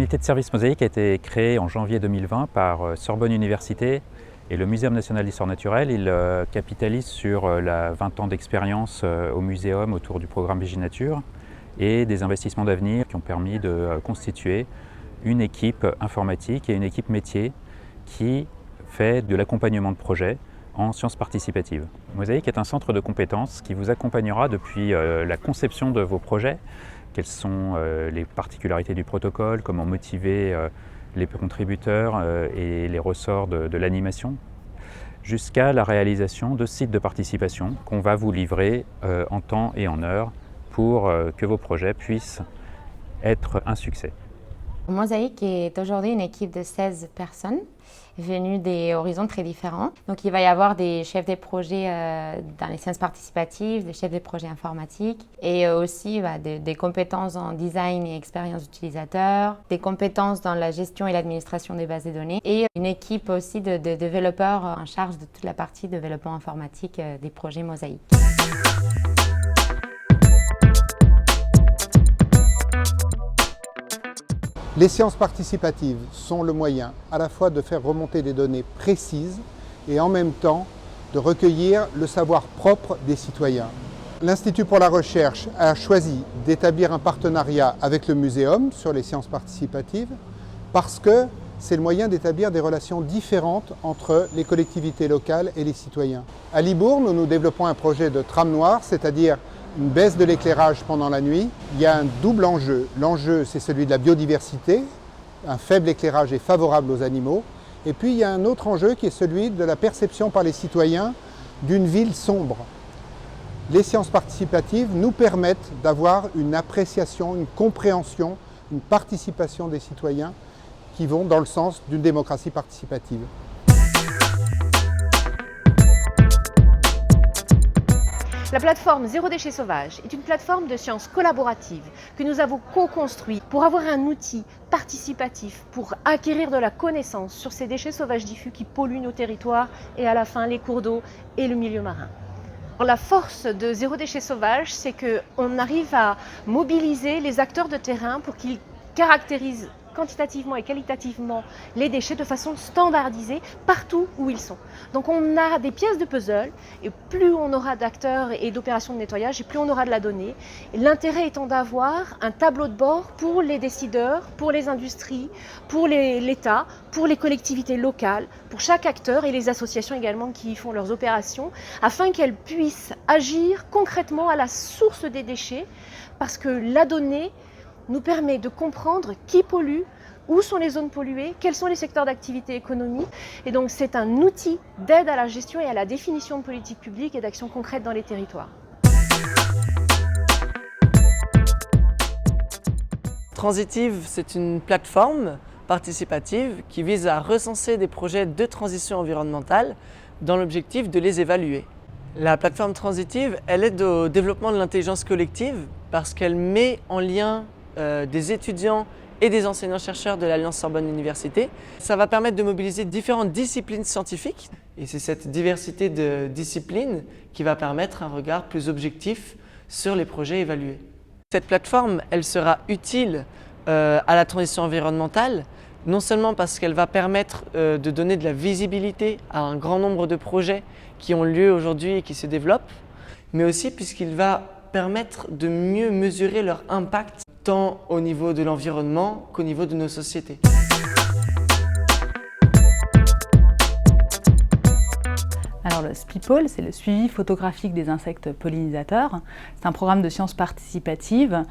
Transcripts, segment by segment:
L'unité de service Mosaïque a été créée en janvier 2020 par Sorbonne Université et le Muséum national d'histoire naturelle. Il capitalise sur la 20 ans d'expérience au muséum autour du programme Viginature et des investissements d'avenir qui ont permis de constituer une équipe informatique et une équipe métier qui fait de l'accompagnement de projets en sciences participatives. Mosaïque est un centre de compétences qui vous accompagnera depuis la conception de vos projets. Quelles sont les particularités du protocole, comment motiver les contributeurs et les ressorts de l'animation, jusqu'à la réalisation de sites de participation qu'on va vous livrer en temps et en heure pour que vos projets puissent être un succès. Mosaïque est aujourd'hui une équipe de 16 personnes venues des horizons très différents. Donc il va y avoir des chefs de projets dans les sciences participatives, des chefs de projets informatiques et aussi des compétences en design et expérience utilisateur, des compétences dans la gestion et l'administration des bases de données et une équipe aussi de développeurs en charge de toute la partie développement informatique des projets Mosaïque. Les sciences participatives sont le moyen à la fois de faire remonter des données précises et en même temps de recueillir le savoir propre des citoyens. L'Institut pour la recherche a choisi d'établir un partenariat avec le Muséum sur les sciences participatives parce que c'est le moyen d'établir des relations différentes entre les collectivités locales et les citoyens. À Libourne, nous développons un projet de tram noire, c'est-à-dire une baisse de l'éclairage pendant la nuit. Il y a un double enjeu. L'enjeu, c'est celui de la biodiversité. Un faible éclairage est favorable aux animaux. Et puis, il y a un autre enjeu qui est celui de la perception par les citoyens d'une ville sombre. Les sciences participatives nous permettent d'avoir une appréciation, une compréhension, une participation des citoyens qui vont dans le sens d'une démocratie participative. La plateforme Zéro Déchet Sauvage est une plateforme de sciences collaboratives que nous avons co-construite pour avoir un outil participatif pour acquérir de la connaissance sur ces déchets sauvages diffus qui polluent nos territoires et à la fin les cours d'eau et le milieu marin. La force de Zéro Déchet Sauvage, c'est qu'on arrive à mobiliser les acteurs de terrain pour qu'ils caractérisent quantitativement et qualitativement les déchets de façon standardisée partout où ils sont. Donc on a des pièces de puzzle et plus on aura d'acteurs et d'opérations de nettoyage et plus on aura de la donnée. L'intérêt étant d'avoir un tableau de bord pour les décideurs, pour les industries, pour l'État, pour les collectivités locales, pour chaque acteur et les associations également qui font leurs opérations afin qu'elles puissent agir concrètement à la source des déchets parce que la donnée nous permet de comprendre qui pollue, où sont les zones polluées, quels sont les secteurs d'activité économique. Et donc c'est un outil d'aide à la gestion et à la définition de politiques publiques et d'actions concrètes dans les territoires. Transitive, c'est une plateforme participative qui vise à recenser des projets de transition environnementale dans l'objectif de les évaluer. La plateforme Transitive, elle aide au développement de l'intelligence collective parce qu'elle met en lien des étudiants et des enseignants-chercheurs de l'Alliance Sorbonne Université. Ça va permettre de mobiliser différentes disciplines scientifiques et c'est cette diversité de disciplines qui va permettre un regard plus objectif sur les projets évalués. Cette plateforme, elle sera utile à la transition environnementale, non seulement parce qu'elle va permettre de donner de la visibilité à un grand nombre de projets qui ont lieu aujourd'hui et qui se développent, mais aussi puisqu'il va permettre de mieux mesurer leur impact tant au niveau de l'environnement qu'au niveau de nos sociétés. Alors le SPIPOL, c'est le suivi photographique des insectes pollinisateurs. C'est un programme de sciences participatives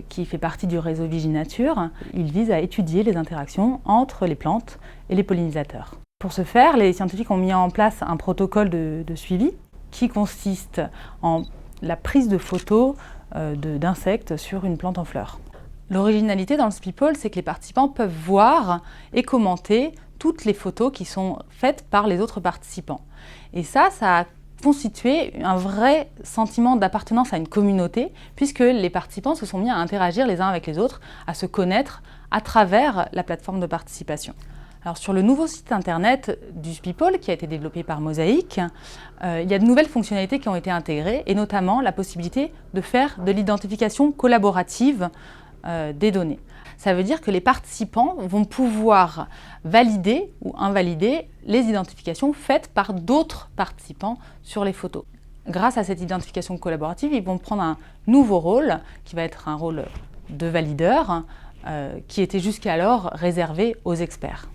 qui fait partie du réseau Viginature. Il vise à étudier les interactions entre les plantes et les pollinisateurs. Pour ce faire, les scientifiques ont mis en place un protocole de suivi qui consiste en la prise de photos d'insectes sur une plante en fleurs. L'originalité dans le SPIPOL, c'est que les participants peuvent voir et commenter toutes les photos qui sont faites par les autres participants. Et ça a constitué un vrai sentiment d'appartenance à une communauté, puisque les participants se sont mis à interagir les uns avec les autres, à se connaître à travers la plateforme de participation. Alors, sur le nouveau site internet du SPIPOL, qui a été développé par Mosaïque, il y a de nouvelles fonctionnalités qui ont été intégrées, et notamment la possibilité de faire de l'identification collaborative des données. Ça veut dire que les participants vont pouvoir valider ou invalider les identifications faites par d'autres participants sur les photos. Grâce à cette identification collaborative, ils vont prendre un nouveau rôle qui va être un rôle de valideur qui était jusqu'alors réservé aux experts.